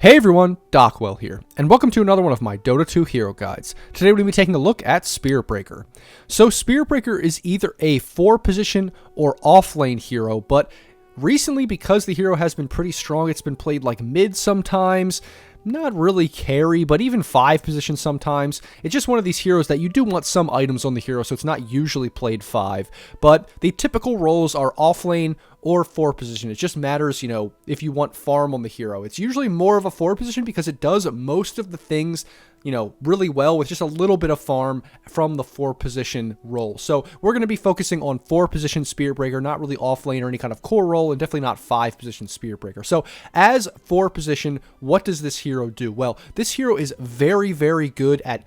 Hey everyone, Dockwell here, and welcome to another one of my Dota 2 hero guides. Today we're going to be taking a look at Spirit Breaker. So Spirit Breaker is either a 4 position or off lane hero, but recently because the hero has been pretty strong, it's been played like mid sometimes, not really carry, but even 5 position sometimes. It's just one of these heroes that you do want some items on the hero, so it's not usually played 5. But the typical roles are off lane or 4 position. It just matters, if you want farm on the hero. It's usually more of a 4 position because it does most of the things, really well with just a little bit of farm from the 4 position role. So we're going to be focusing on 4 position Spirit Breaker, not really off lane or any kind of core role, and definitely not 5 position Spirit Breaker. So as 4 position, what does this hero do? Well, this hero is very, very good at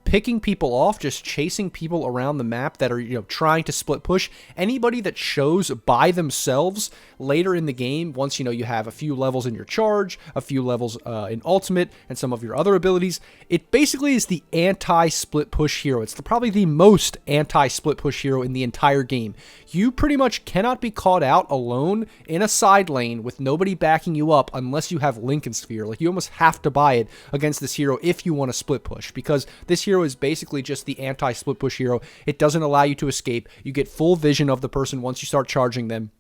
picking people off, just chasing people around the map that are, trying to split push. Anybody that shows by themselves later in the game, once, you have a few levels in your charge, a few levels in ultimate, and some of your other abilities, it basically is the anti-split push hero. It's probably the most anti-split push hero in the entire game. You pretty much cannot be caught out alone in a side lane with nobody backing you up unless you have Lincoln Sphere. Like, you almost have to buy it against this hero if you want to split push, because this hero is basically just the anti-split push hero. It doesn't allow you to escape. You get full vision of the person once you start charging them.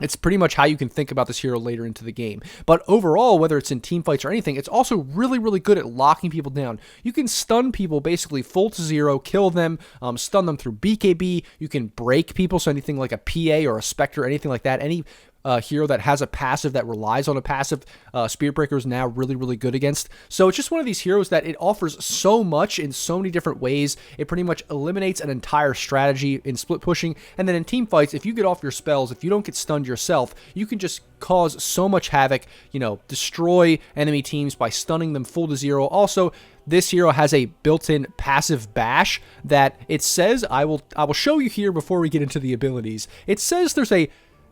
It's pretty much how you can think about this hero later into the game. But overall, whether it's in team fights or anything, it's also really, really good at locking people down. You can stun people basically full to 0, kill them, stun them through BKB. You can break people, so anything like a PA or a Spectre, anything like that. Any hero that has a passive that relies on a passive, Spirit Breaker is now really, really good against. So it's just one of these heroes that it offers so much in so many different ways. It pretty much eliminates an entire strategy in split pushing. And then in team fights, if you get off your spells, if you don't get stunned yourself, you can just cause so much havoc, destroy enemy teams by stunning them full to 0. Also, this hero has a built-in passive bash that it says, I will show you here before we get into the abilities. It says there's a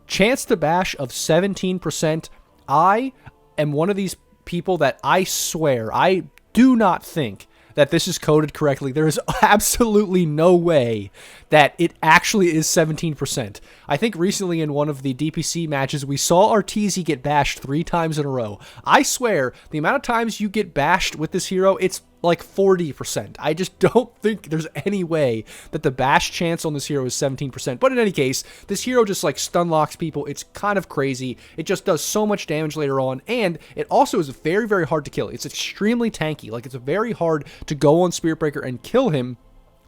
chance to bash of 17%. I am one of these people that I swear, I do not think that this is coded correctly. There is absolutely no way that it actually is 17%. I think recently in one of the DPC matches, we saw Arteezy get bashed 3 times in a row. I swear, the amount of times you get bashed with this hero, it's like 40%. I just don't think there's any way that the bash chance on this hero is 17%. But in any case, this hero just like stun locks people. It's kind of crazy. It just does so much damage later on, and it also is very, very hard to kill. It's extremely tanky. Like, it's very hard to go on Spirit Breaker and kill him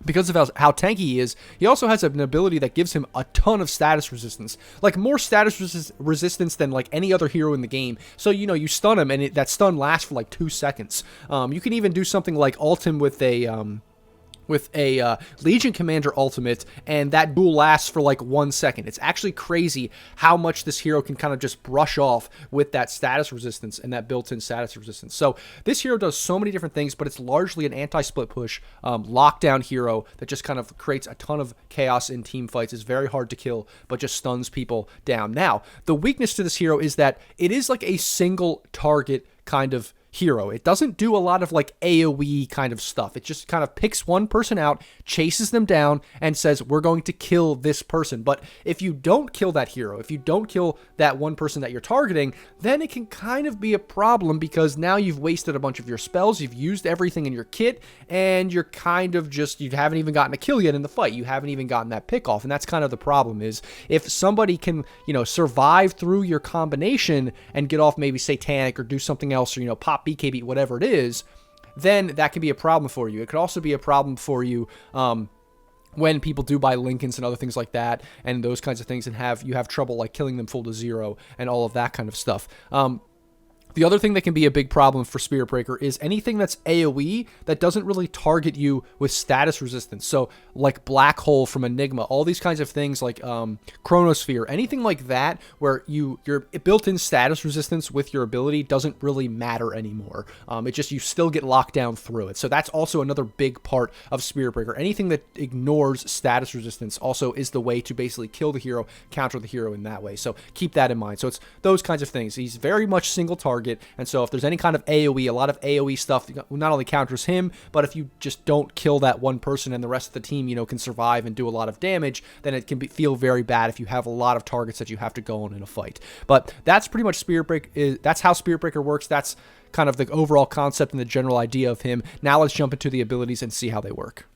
because of how tanky he is. He also has an ability that gives him a ton of status resistance. Like, more status resistance than, like, any other hero in the game. So, you stun him, and that stun lasts for, like, 2 seconds. You can even do something like ult him with a Legion Commander ultimate, and that duel lasts for like 1 second. It's actually crazy how much this hero can kind of just brush off with that status resistance and that built-in status resistance. So this hero does so many different things, but it's largely an anti-split push, lockdown hero that just kind of creates a ton of chaos in team fights. It's very hard to kill, but just stuns people down. Now, the weakness to this hero is that it is like a single target kind of hero. It doesn't do a lot of like AoE kind of stuff. It just kind of picks one person out, chases them down, and says, we're going to kill this person. But if you don't kill that hero, if you don't kill that one person that you're targeting, then it can kind of be a problem, because now you've wasted a bunch of your spells, you've used everything in your kit, and you're kind of just, you haven't even gotten a kill yet in the fight. You haven't even gotten that pick off, and that's kind of the problem. Is if somebody can, survive through your combination and get off maybe Satanic or do something else, or, pop BKB, whatever it is, then that can be a problem for you. It could also be a problem for you when people do buy Lincolns and other things like that, and those kinds of things, and you have trouble like killing them full to 0 and all of that kind of stuff. The other thing that can be a big problem for Spirit Breaker is anything that's AoE that doesn't really target you with status resistance. So like Black Hole from Enigma, all these kinds of things like Chronosphere, anything like that where your built-in status resistance with your ability doesn't really matter anymore. It just, you still get locked down through it. So that's also another big part of Spirit Breaker. Anything that ignores status resistance also is the way to basically kill the hero, counter the hero in that way. So keep that in mind. So it's those kinds of things. He's very much single target. target. And so if there's any kind of AoE, a lot of AoE stuff not only counters him, but if you just don't kill that one person and the rest of the team, you know, can survive and do a lot of damage, then it can feel very bad if you have a lot of targets that you have to go on in a fight. But that's pretty much Spirit Breaker. That's how Spirit Breaker works. That's kind of the overall concept and the general idea of him. Now let's jump into the abilities and see how they work.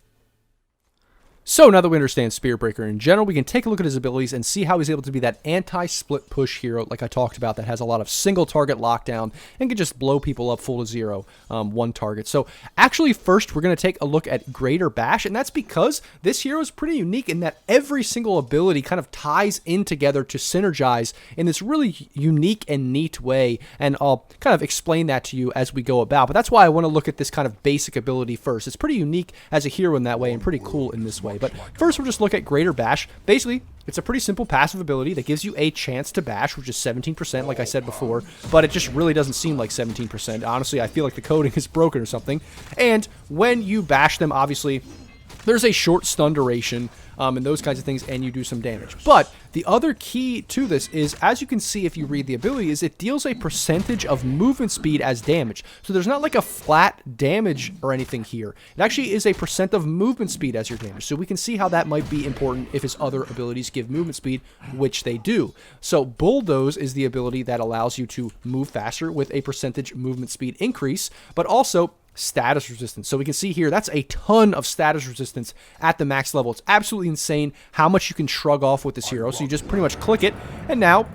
So now that we understand Spirit Breaker in general, we can take a look at his abilities and see how he's able to be that anti-split push hero, like I talked about, that has a lot of single target lockdown and can just blow people up full to zero, one target. So actually first we're going to take a look at Greater Bash, and that's because this hero is pretty unique in that every single ability kind of ties in together to synergize in this really unique and neat way, and I'll kind of explain that to you as we go about. But that's why I want to look at this kind of basic ability first. It's pretty unique as a hero in that way and pretty cool in this way. But first, we'll just look at Greater Bash. Basically, it's a pretty simple passive ability that gives you a chance to bash, which is 17%, like I said before, but it just really doesn't seem like 17%. Honestly, I feel like the coding is broken or something. And when you bash them, obviously, there's a short stun duration, and those kinds of things, and you do some damage. But the other key to this is, as you can see if you read the ability, is it deals a percentage of movement speed as damage. So there's not like a flat damage or anything here. It actually is a percent of movement speed as your damage. So we can see how that might be important if his other abilities give movement speed, which they do. So Bulldoze is the ability that allows you to move faster with a percentage movement speed increase, but also status resistance. So we can see here, that's a ton of status resistance at the max level. It's absolutely insane how much you can shrug off with this hero. So you just pretty much click it, and now,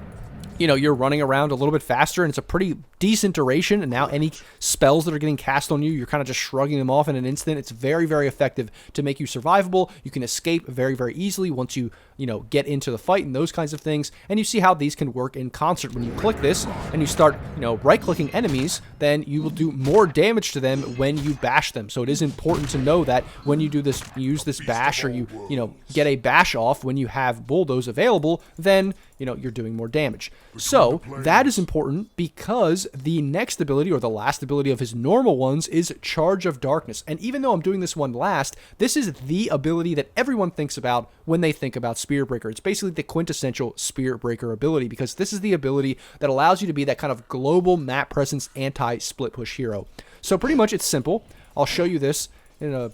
you know, you're running around a little bit faster, and it's a pretty decent duration, and now any spells that are getting cast on you, you're kind of just shrugging them off in an instant. It's very, very effective to make you survivable. You can escape very, very easily once you know, get into the fight and those kinds of things. And you see how these can work in concert. When you click this and you start, you know, right-clicking enemies, then you will do more damage to them when you bash them. So it is important to know that when you do this, use this bash, or you know, get a bash off when you have Bulldoze available, then, you know, you're doing more damage. So that is important because the next ability, or the last ability of his normal ones, is Charge of Darkness. And even though I'm doing this one last, this is the ability that everyone thinks about when they think about Spirit Breaker. It's basically the quintessential Spirit Breaker ability, because this is the ability that allows you to be that kind of global map presence anti-split push hero. So pretty much it's simple. I'll show you this in a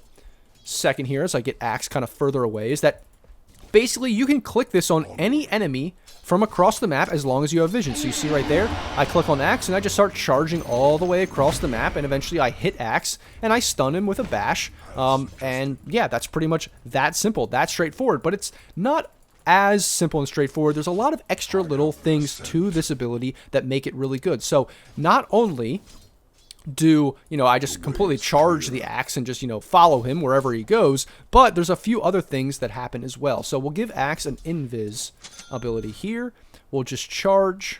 second here as I get Axe kind of further away, is that basically you can click this on any enemy from across the map as long as you have vision. So you see right there, I click on Axe and I just start charging all the way across the map, and eventually I hit Axe and I stun him with a bash. And yeah, that's pretty much that simple, that straightforward. But it's not as simple and straightforward. There's a lot of extra little things to this ability that make it really good. So not only do, you know, I just completely charge the Axe and just, you know, follow him wherever he goes, but there's a few other things that happen as well. So we'll give Axe an invis ability here. We'll just charge,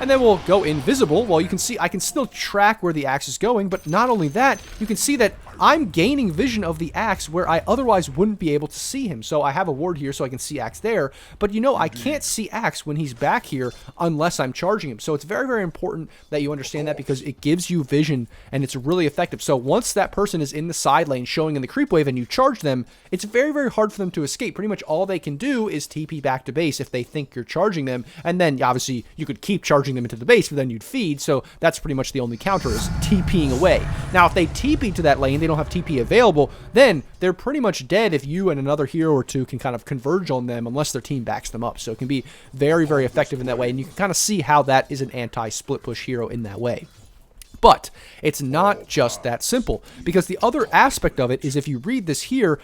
and then we'll go invisible. Well, you can see I can still track where the Axe is going, but not only that, you can see that I'm gaining vision of the Axe where I otherwise wouldn't be able to see him. So I have a ward here so I can see Axe there, but you know, I can't see Axe when he's back here unless I'm charging him. So it's very, very important that you understand that, because it gives you vision and it's really effective. So once that person is in the side lane showing in the creep wave and you charge them, it's very, very hard for them to escape. Pretty much all they can do is TP back to base if they think you're charging them, and then obviously you could keep charging them into the base, but then you'd feed. So that's pretty much the only counter, is TPing away. Now if they TP to that lane, they don't have TP available, then they're pretty much dead if you and another hero or two can kind of converge on them, unless their team backs them up. So it can be very, very effective in that way, and you can kind of see how that is an anti-split push hero in that way. But it's not just that simple, because the other aspect of it is, if you read this here,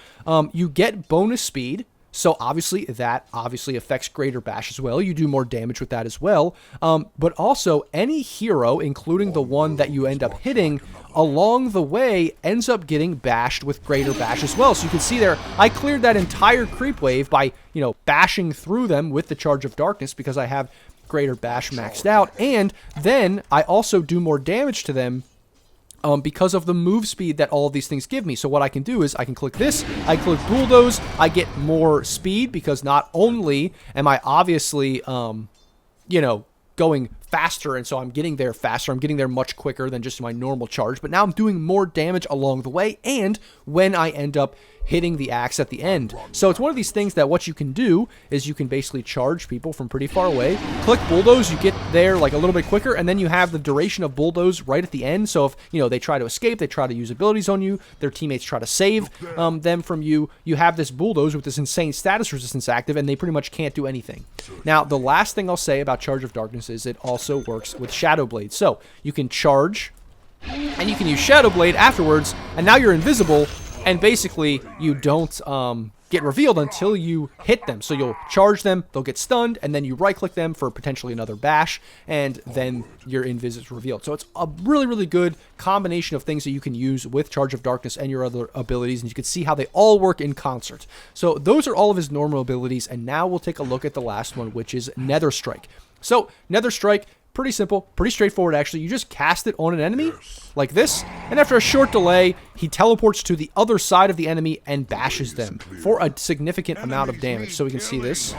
you get bonus speed. So obviously that affects Greater Bash as well. You do more damage with that as well. But also any hero, including the one that you end up hitting along the way, ends up getting bashed with Greater Bash as well. So you can see there, I cleared that entire creep wave by, you know, bashing through them with the Charge of Darkness, because I have Greater Bash maxed out. And then I also do more damage to them because of the move speed that all of these things give me. So what I can do is I can click this, I click Bulldoze, I get more speed, because not only am I obviously, you know, going faster, and so I'm getting there faster, I'm getting there much quicker than just my normal charge, but now I'm doing more damage along the way, and when I end up hitting the axe at the end. So it's one of these things that what you can do is you can basically charge people from pretty far away. Click bulldoze, you get there like a little bit quicker, and then you have the duration of bulldoze right at the end. So if, you know, they try to escape, they try to use abilities on you, their teammates try to save them from you, you have this bulldoze with this insane status resistance active, and they pretty much can't do anything. Now, the last thing I'll say about Charge of Darkness is it also works with Shadow Blade. So you can charge, and you can use Shadow Blade afterwards, and now you're invisible, and basically you don't get revealed until you hit them. So you'll charge them, they'll get stunned, and then you right-click them for potentially another bash, and then your invis is revealed. So it's a really, really good combination of things that you can use with Charge of Darkness and your other abilities, and you can see how they all work in concert. So those are all of his normal abilities, and now we'll take a look at the last one, which is Nether Strike. So Nether Strike, pretty simple, pretty straightforward actually. You just cast it on an enemy like this, and after a short delay, he teleports to the other side of the enemy and bashes them for a significant amount of damage. So we can see this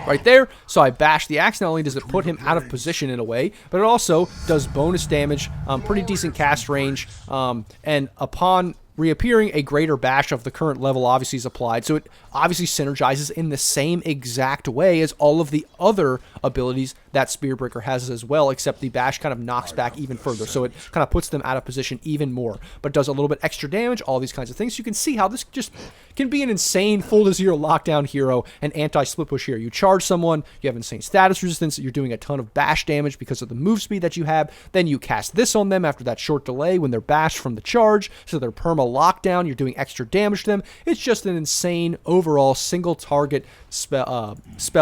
right there. So I bash the axe. Not only does it put him out of position in a way, but it also does bonus damage, pretty decent cast range, and upon reappearing, a greater bash of the current level obviously is applied, so it obviously synergizes in the same exact way as all of the other abilities that Spearbreaker has as well, except the bash kind of knocks back even further, so it kind of puts them out of position even more, but does a little bit extra damage, all these kinds of things. So you can see how this just can be an insane full to zero lockdown hero and anti-split push hero. You charge someone, you have insane status resistance, you're doing a ton of bash damage because of the move speed that you have, then you cast this on them after that short delay when they're bashed from the charge, so they're perma lockdown, you're doing extra damage to them. It's just an insane overall single target spell,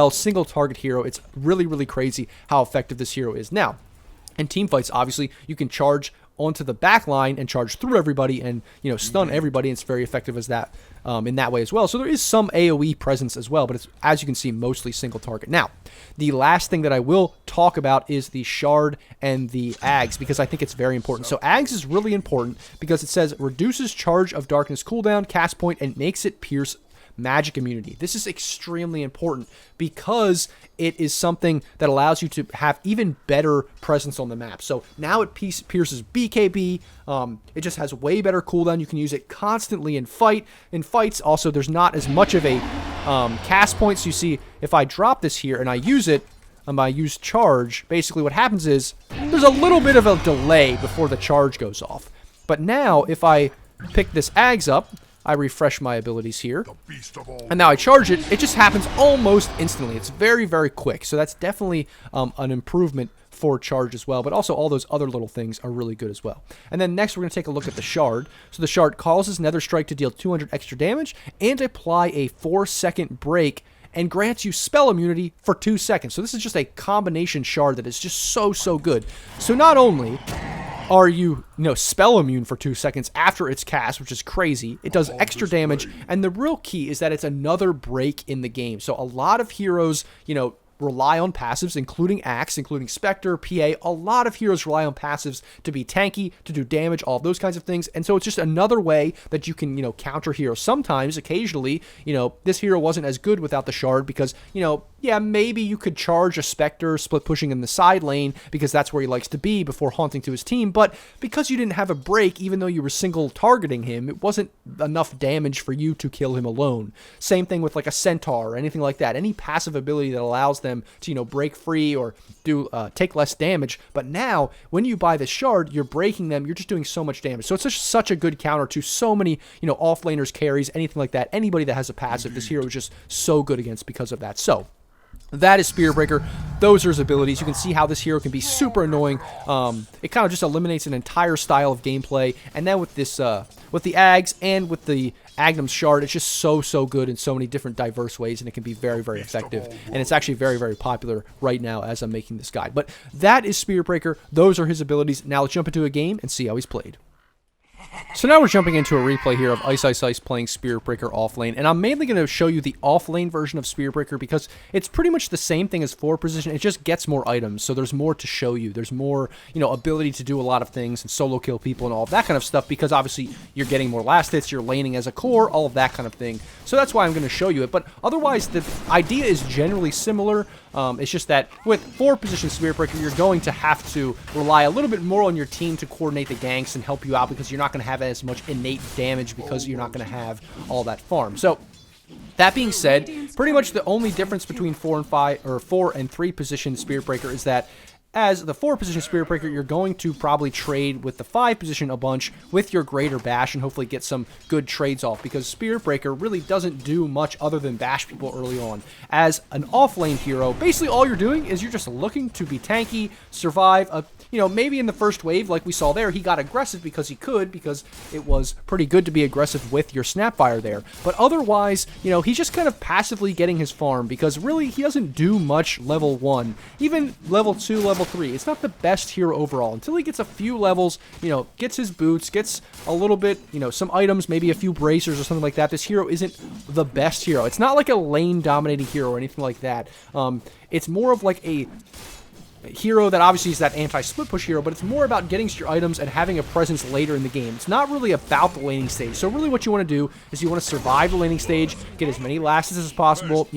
single target hero. It's really, really crazy how effective this hero is. Now, in team fights, obviously, you can charge onto the back line and charge through everybody and, you know, stun everybody. It's very effective as that in that way as well. So there is some AoE presence as well, but it's, as you can see, mostly single target. Now, the last thing that I will talk about is the shard and the Ags, because I think it's very important. So Ags is really important because it says reduces Charge of Darkness cooldown, cast point, and makes it pierce magic immunity. This is extremely important because it is something that allows you to have even better presence on the map. So now it pierces BKB. It just has way better cooldown. You can use it constantly in fights. Also, there's not as much of a cast point. So you see, if I drop this here and I use it, I use charge, basically what happens is there's a little bit of a delay before the charge goes off. But now if I pick this Ags up, I refresh my abilities here, and now I charge it, it just happens almost instantly. It's very, very quick, so that's definitely an improvement for charge as well, but also all those other little things are really good as well. And then next we're going to take a look at the shard. So the shard causes Nether Strike to deal 200 extra damage and apply a 4-second break and grants you spell immunity for 2 seconds. So this is just a combination shard that is just so good. So not only are you spell immune for 2 seconds after it's cast, which is crazy, it does extra damage, and the real key is that it's another break in the game. So a lot of heroes, rely on passives, including Axe, including Spectre, PA. A lot of heroes rely on passives to be tanky, to do damage, all of those kinds of things. And so it's just another way that you can, counter heroes. Sometimes, occasionally, this hero wasn't as good without the shard because, yeah, maybe you could charge a Spectre split pushing in the side lane because that's where he likes to be before haunting to his team. But because you didn't have a break, even though you were single targeting him, it wasn't enough damage for you to kill him alone. Same thing with like a Centaur or anything like that. Any passive ability that allows them to, break free or do take less damage. But now, when you buy the shard, you're breaking them. You're just doing so much damage. So it's just such a good counter to so many, off-laners, carries, anything like that. Anybody that has a passive, this hero is just so good against because of that. So that is Spearbreaker. Those are his abilities. You can see how this hero can be super annoying. It kind of just eliminates an entire style of gameplay. And then with this, with the Ags and with the Agnum's Shard, it's just so good in so many different diverse ways, and it can be very, very effective. And it's actually very, very popular right now as I'm making this guide. But that is Spearbreaker. Those are his abilities. Now let's jump into a game and see how he's played. So now we're jumping into a replay here of Ice playing Spearbreaker offlane, and I'm mainly going to show you the offlane version of Spearbreaker because it's pretty much the same thing as forward position. It just gets more items, so there's more to show you. There's more, ability to do a lot of things and solo kill people and all of that kind of stuff because obviously you're getting more last hits, you're laning as a core, all of that kind of thing. So that's why I'm going to show you it, but otherwise the idea is generally similar. It's just that with 4-position Spirit Breaker, you're going to have to rely a little bit more on your team to coordinate the ganks and help you out, because you're not going to have as much innate damage because you're not going to have all that farm. So that being said, pretty much the only difference between 4 and 5 or 4 and 3 position Spirit Breaker is that as the 4-position Spirit Breaker, you're going to probably trade with the 5-position a bunch with your greater bash and hopefully get some good trades off, because Spirit Breaker really doesn't do much other than bash people early on. As an off-lane hero, basically all you're doing is you're just looking to be tanky, survive, maybe in the first wave, like we saw there, he got aggressive because he could, because it was pretty good to be aggressive with your Snapfire there. But otherwise, he's just kind of passively getting his farm, because really he doesn't do much level 1. Even level 2, level 3, it's not the best hero overall until he gets a few levels, gets his boots, gets a little bit, some items, maybe a few bracers or something like that. This hero isn't the best hero. It's not like a lane dominating hero or anything like that. It's more of like a hero that obviously is that anti-split push hero, but it's more about getting your items and having a presence later in the game. It's not really about the laning stage. So really what you want to do is you want to survive the laning stage, get as many lasts as possible,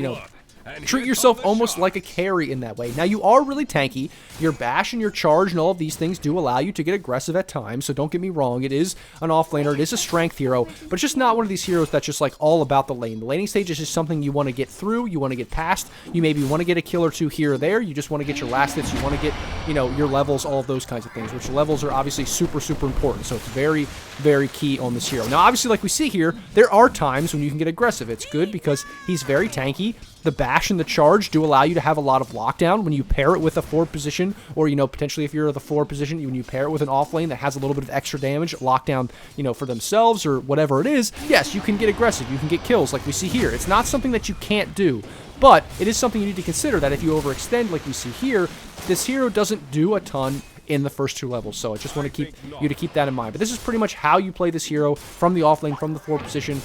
treat yourself almost like a carry in that way. Now, you are really tanky. Your bash and your charge and all of these things do allow you to get aggressive at times, so don't get me wrong. It is an offlaner. It is a strength hero, but it's just not one of these heroes that's just like all about the lane. The laning stage is just something you want to get through. You want to get past. You maybe want to get a kill or two here or there. You just want to get your last hits. You want to get, your levels, all of those kinds of things, which levels are obviously super, super important. So it's very, very key on this hero. Now, obviously, like we see here, there are times when you can get aggressive. It's good because he's very tanky. The bash and the charge do allow you to have a lot of lockdown when you pair it with a 4-position, or, potentially if you're the 4-position, when you pair it with an offlane that has a little bit of extra damage, lockdown, for themselves or whatever it is, yes, you can get aggressive. You can get kills like we see here. It's not something that you can't do, but it is something you need to consider, that if you overextend like we see here, this hero doesn't do a ton in the first 2 levels. So I just want to keep that in mind. But this is pretty much how you play this hero from the offlane, from the 4-position.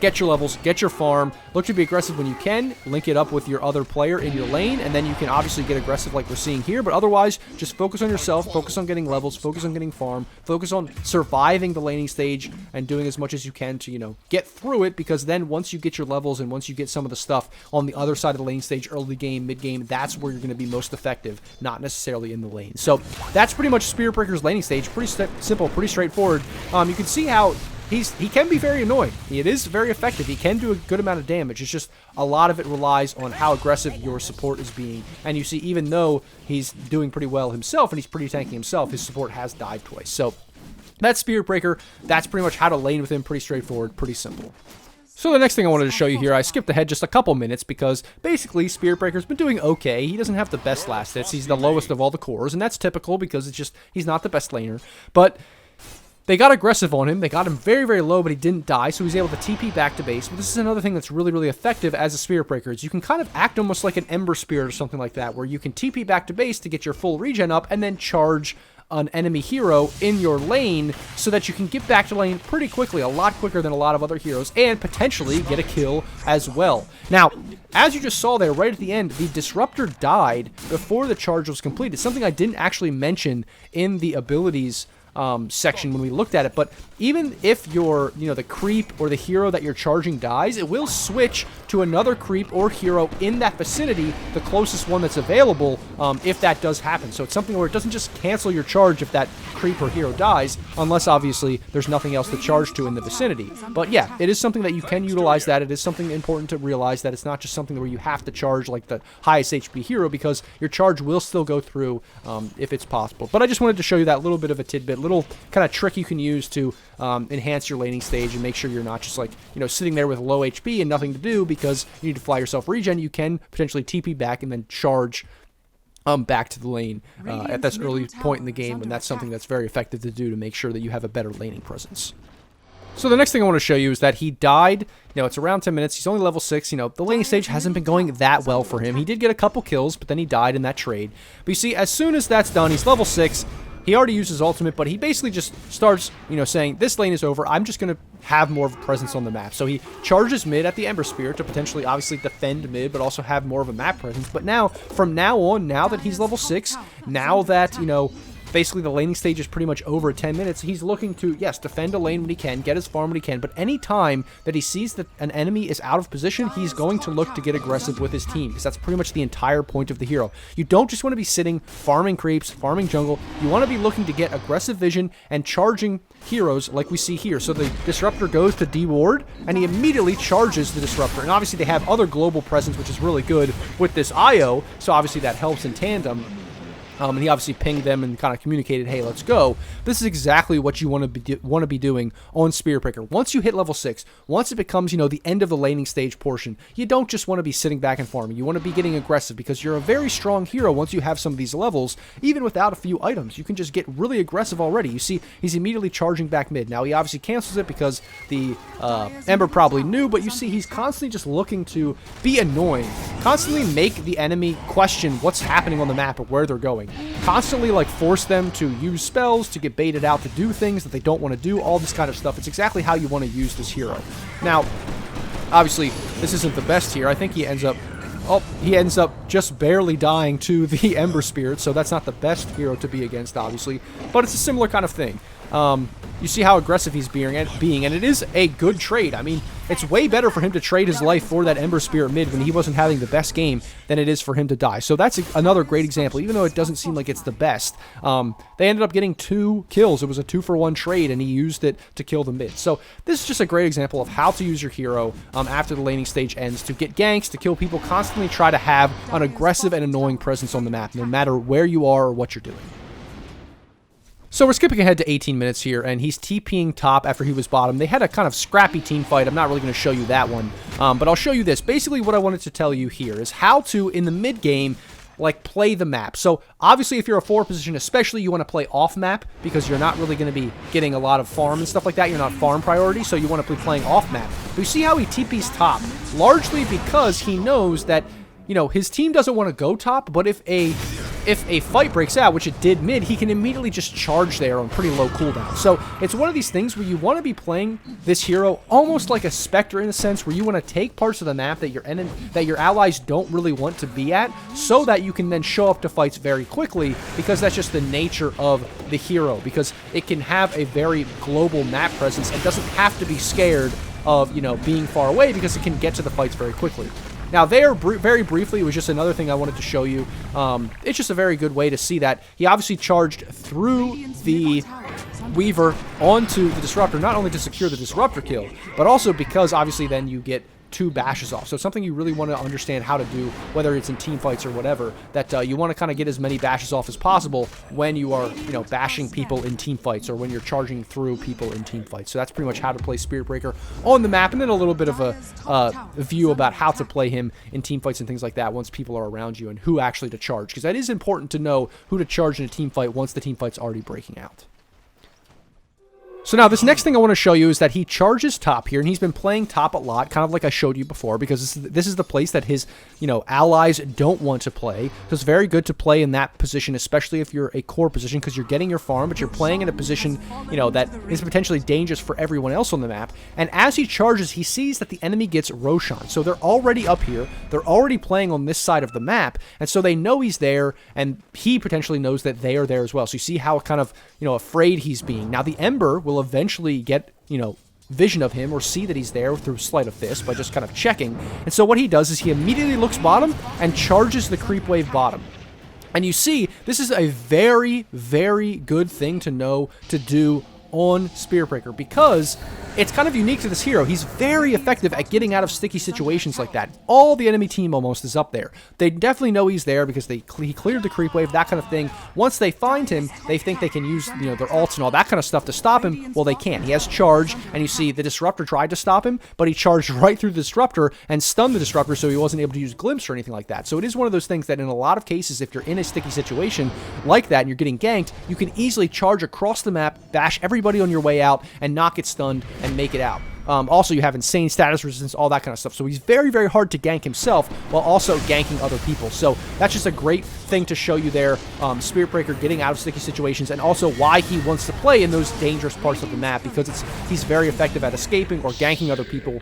Get your levels, get your farm, look to be aggressive when you can, link it up with your other player in your lane, and then you can obviously get aggressive like we're seeing here, but otherwise, just focus on yourself, focus on getting levels, focus on getting farm, focus on surviving the laning stage, and doing as much as you can to, get through it, because then once you get your levels and once you get some of the stuff on the other side of the lane stage, early game, mid game, that's where you're going to be most effective, not necessarily in the lane. So that's pretty much Spirit Breaker's laning stage, pretty simple, pretty straightforward. You can see how he can be very annoying. It is very effective. He can do a good amount of damage. It's just a lot of it relies on how aggressive your support is being. And you see, even though he's doing pretty well himself and he's pretty tanky himself, his support has died twice. So that's Spirit Breaker. That's pretty much how to lane with him. Pretty straightforward, pretty simple. So the next thing I wanted to show you here, I skipped ahead just a couple minutes because basically Spirit Breaker's been doing okay. He doesn't have the best last hits. He's the lowest of all the cores, and that's typical because it's just he's not the best laner. But they got aggressive on him. They got him very, very low, but he didn't die, so he was able to TP back to base. But this is another thing that's really, really effective as a Spirit Breaker, is you can kind of act almost like an Ember Spirit or something like that, where you can TP back to base to get your full regen up and then charge an enemy hero in your lane so that you can get back to lane pretty quickly, a lot quicker than a lot of other heroes, and potentially get a kill as well. Now, as you just saw there, right at the end, the Disruptor died before the charge was completed. Something I didn't actually mention in the abilities section when we looked at it, but even if your, the creep or the hero that you're charging dies, it will switch to another creep or hero in that vicinity, the closest one that's available, if that does happen. So it's something where it doesn't just cancel your charge if that creep or hero dies, unless obviously there's nothing else to charge to in the vicinity. But yeah, it is something that you can utilize that. It is something important to realize that it's not just something where you have to charge like the highest HP hero, because your charge will still go through if it's possible. But I just wanted to show you that little bit of a tidbit, little kind of trick you can use to enhance your laning stage and make sure you're not just like, sitting there with low HP and nothing to do because you need to fly yourself regen. You can potentially TP back and then charge back to the lane at this early point in the game, and that's something that's very effective to do to make sure that you have a better laning presence. So the next thing I want to show you is that he died. It's around 10 minutes. He's only level 6. The laning stage hasn't been going that well for him. He did get a couple kills, but then he died in that trade. But you see, as soon as that's done, he's level 6. He already used his ultimate, but he basically just starts, saying, this lane is over. I'm just going to have more of a presence on the map. So he charges mid at the Ember Spear to potentially, obviously, defend mid, but also have more of a map presence. But now, from now on, now that he's level 6, now that, basically the laning stage is pretty much over at 10 minutes. He's looking to, yes, defend a lane when he can, get his farm when he can, but any time that he sees that an enemy is out of position, he's going to look to get aggressive with his team, because that's pretty much the entire point of the hero. You don't just want to be sitting, farming creeps, farming jungle. You want to be looking to get aggressive vision and charging heroes like we see here. So the Disruptor goes to deward, and he immediately charges the Disruptor. And obviously they have other global presence, which is really good with this IO, so obviously that helps in tandem. And he obviously pinged them and kind of communicated, hey, let's go. This is exactly what you want to be doing on Spirit Breaker. Once you hit level 6, once it becomes, you know, the end of the laning stage portion, you don't just want to be sitting back and farming. You want to be getting aggressive, because you're a very strong hero once you have some of these levels. Even without a few items, you can just get really aggressive already. You see, he's immediately charging back mid. Now, he obviously cancels it because the Ember probably knew, but you see he's constantly just looking to be annoying, constantly make the enemy question what's happening on the map or where they're going. Constantly like force them to use spells, to get baited out to do things that they don't want to do, all this kind of stuff. It's exactly how you want to use this hero. Now, obviously, this isn't the best here. I think he ends up just barely dying to the Ember Spirit, so that's not the best hero to be against, obviously, but it's a similar kind of thing. You see how aggressive he's being, and it is a good trade. I mean, it's way better for him to trade his life for that Ember Spirit mid when he wasn't having the best game than it is for him to die. So that's another great example, even though it doesn't seem like it's the best. They ended up getting 2 kills. It was a 2-for-1 trade, and he used it to kill the mid. So this is just a great example of how to use your hero after the laning stage ends to get ganks, to kill people, constantly try to have an aggressive and annoying presence on the map, no matter where you are or what you're doing. So we're skipping ahead to 18 minutes here, and he's TPing top after he was bottom. They had a kind of scrappy team fight. I'm not really going to show you that one, but I'll show you this. Basically, what I wanted to tell you here is how to, in the mid game, like play the map. So obviously, if you're a 4 position, especially, you want to play off map, because you're not really going to be getting a lot of farm and stuff like that. You're not farm priority, so you want to be playing off map. But you see how he TPs top, largely because he knows that, you know, his team doesn't want to go top, but if a fight breaks out, which it did mid, he can immediately just charge there on pretty low cooldown. So it's one of these things where you want to be playing this hero almost like a Spectre, in a sense, where you want to take parts of the map that your allies don't really want to be at, so that you can then show up to fights very quickly, because that's just the nature of the hero, because it can have a very global map presence and doesn't have to be scared of, you know, being far away, because it can get to the fights very quickly. Now, there, very briefly, was just another thing I wanted to show you. It's just a very good way to see that. He obviously charged through the Weaver onto the Disruptor, not only to secure the Disruptor kill, but also because, obviously, then you get 2 bashes off. So it's something you really want to understand how to do, whether it's in team fights or whatever, that you want to kind of get as many bashes off as possible when you are, you know, bashing people in team fights, or when you're charging through people in team fights. So that's pretty much how to play Spirit Breaker on the map, and then a little bit of a view about how to play him in team fights and things like that once people are around you, and who actually to charge, because that is important to know who to charge in a team fight once the team fight's already breaking out. So now, this next thing I want to show you is that he charges top here, and he's been playing top a lot, kind of like I showed you before, because this is the place that his, you know, allies don't want to play. So it's very good to play in that position, especially if you're a core position, because you're getting your farm, but you're playing in a position, you know, that is potentially dangerous for everyone else on the map. And as he charges, he sees that the enemy gets Roshan. So they're already up here, they're already playing on this side of the map, and so they know he's there, and he potentially knows that they are there as well. So you see how kind of, you know, afraid he's being. Now, the Ember will eventually get, you know, vision of him, or see that he's there through Sleight of Fist by just kind of checking. And so what he does is he immediately looks bottom and charges the creep wave bottom. And you see, this is a very, very good thing to know to do on Spirit Breaker, because it's kind of unique to this hero. He's very effective at getting out of sticky situations like that. All the enemy team almost is up there. They definitely know he's there because he cleared the creep wave, that kind of thing. Once they find him, they think they can use, you know, their ults and all that kind of stuff to stop him. Well, they can't. He has charge, and you see the Disruptor tried to stop him, but he charged right through the Disruptor and stunned the Disruptor, so he wasn't able to use Glimpse or anything like that. So it is one of those things that in a lot of cases, if you're in a sticky situation like that and you're getting ganked, you can easily charge across the map, bash everybody on your way out, and not get stunned and make it out. Also, you have insane status resistance, all that kind of stuff. So he's very, very hard to gank himself while also ganking other people. So that's just a great thing to show you there. Spirit Breaker getting out of sticky situations, and also why he wants to play in those dangerous parts of the map, because he's very effective at escaping or ganking other people.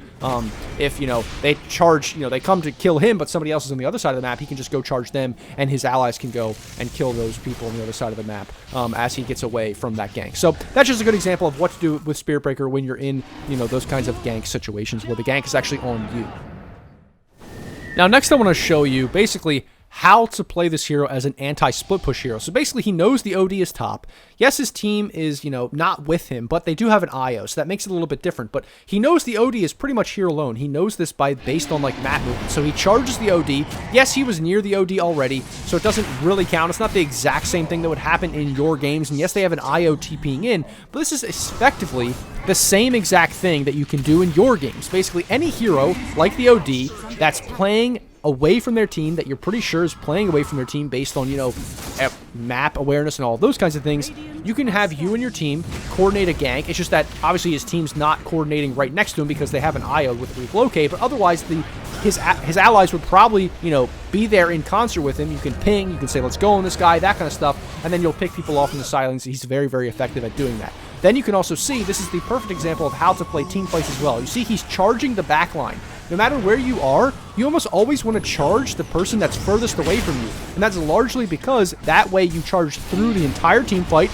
If, they charge, they come to kill him, but somebody else is on the other side of the map, he can just go charge them, and his allies can go and kill those people on the other side of the map as he gets away from that gank. So that's just a good example of what to do with Spirit Breaker when you're in, those kinds of gank situations where the gank is actually on you. Now, next I want to show you basically how to play this hero as an anti-split push hero. So basically, he knows the OD is top. Yes, his team is, not with him, but they do have an IO, so that makes it a little bit different. But he knows the OD is pretty much here alone. He knows this based on, map movement. So he charges the OD. Yes, he was near the OD already, so it doesn't really count. It's not the exact same thing that would happen in your games. And yes, they have an IO TPing in, but this is effectively the same exact thing that you can do in your games. Basically, any hero, like the OD, that's playing away from their team, that you're pretty sure is playing away from their team based on, map awareness and all those kinds of things, you can have you and your team coordinate a gank. It's just that, obviously, his team's not coordinating right next to him because they have an IO with relocate, but otherwise, his allies would probably, be there in concert with him. You can ping, you can say, let's go on this guy, that kind of stuff, and then you'll pick people off in the silence. He's very, very effective at doing that. Then you can also see, this is the perfect example of how to play team fights as well. You see, he's charging the backline. No matter where you are, you almost always want to charge the person that's furthest away from you. And that's largely because that way you charge through the entire team fight,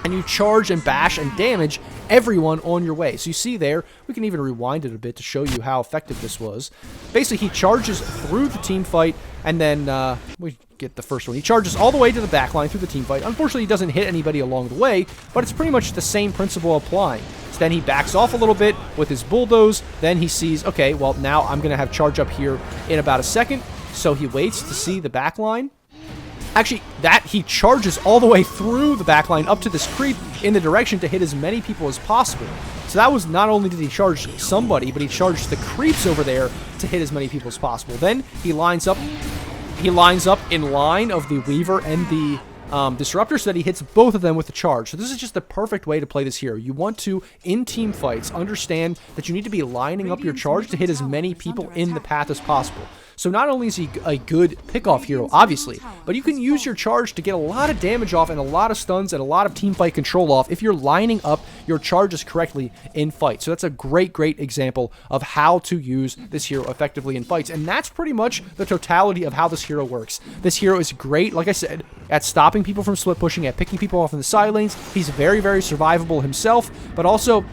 and you charge and bash and damage everyone on your way. So you see there, we can even rewind it a bit to show you how effective this was. Basically, he charges through the team fight, and then we get the first one. He charges all the way to the backline through the team fight. Unfortunately, he doesn't hit anybody along the way, but it's pretty much the same principle applying. So then he backs off a little bit with his bulldoze. Then he sees, okay, well, now I'm going to have charge up here in about a second. So he waits to see the backline. Actually, he charges all the way through the backline up to this creep in the direction to hit as many people as possible. So that was, not only did he charge somebody, but he charged the creeps over there to hit as many people as possible. Then he lines up in line of the Weaver and the Disruptor so that he hits both of them with the charge. So this is just the perfect way to play this hero. You want to, in team fights, understand that you need to be lining up your charge to hit as many people in the path as possible. So not only is he a good pick-off hero, obviously, but you can use your charge to get a lot of damage off and a lot of stuns and a lot of team fight control off if you're lining up your charges correctly in fight. So that's a great, great example of how to use this hero effectively in fights. And that's pretty much the totality of how this hero works. This hero is great, like I said, at stopping people from split pushing, at picking people off in the side lanes. He's very, very survivable himself, but also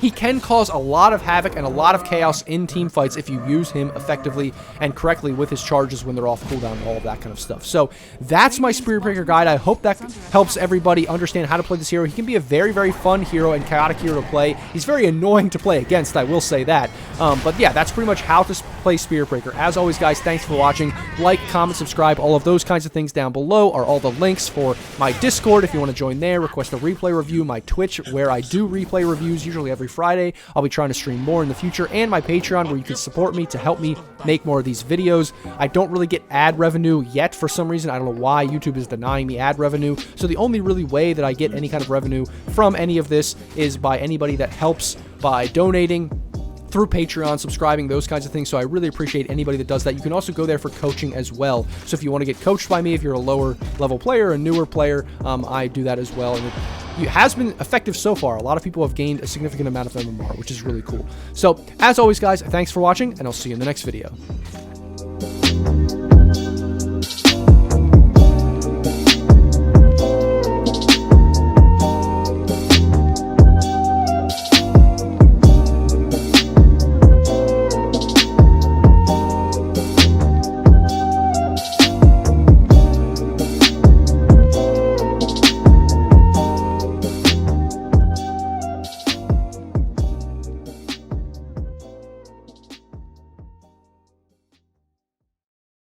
he can cause a lot of havoc and a lot of chaos in team fights if you use him effectively and correctly with his charges when they're off cooldown and all of that kind of stuff. So that's my Spirit Breaker guide. I hope that helps everybody understand how to play this hero. He can be a very, very fun hero and chaotic hero to play. He's very annoying to play against, I will say that. But yeah, that's pretty much how to play Spirit Breaker. As always, guys, thanks for watching. Like, comment, subscribe, all of those kinds of things down below are all the links for my Discord if you want to join there, request a replay review, my Twitch where I do replay reviews usually every Friday. I'll be trying to stream more in the future, and my Patreon where you can support me to help me make more of these videos. I don't really get ad revenue yet for some reason. I don't know why YouTube is denying me ad revenue. So the only really way that I get any kind of revenue from any of this is by anybody that helps by donating through Patreon, subscribing, those kinds of things. So I really appreciate anybody that does that. You can also go there for coaching as well. So if you want to get coached by me, if you're a lower level player, a newer player, I do that as well. And it has been effective so far. A lot of people have gained a significant amount of MMR, which is really cool. So as always, guys, thanks for watching, and I'll see you in the next video.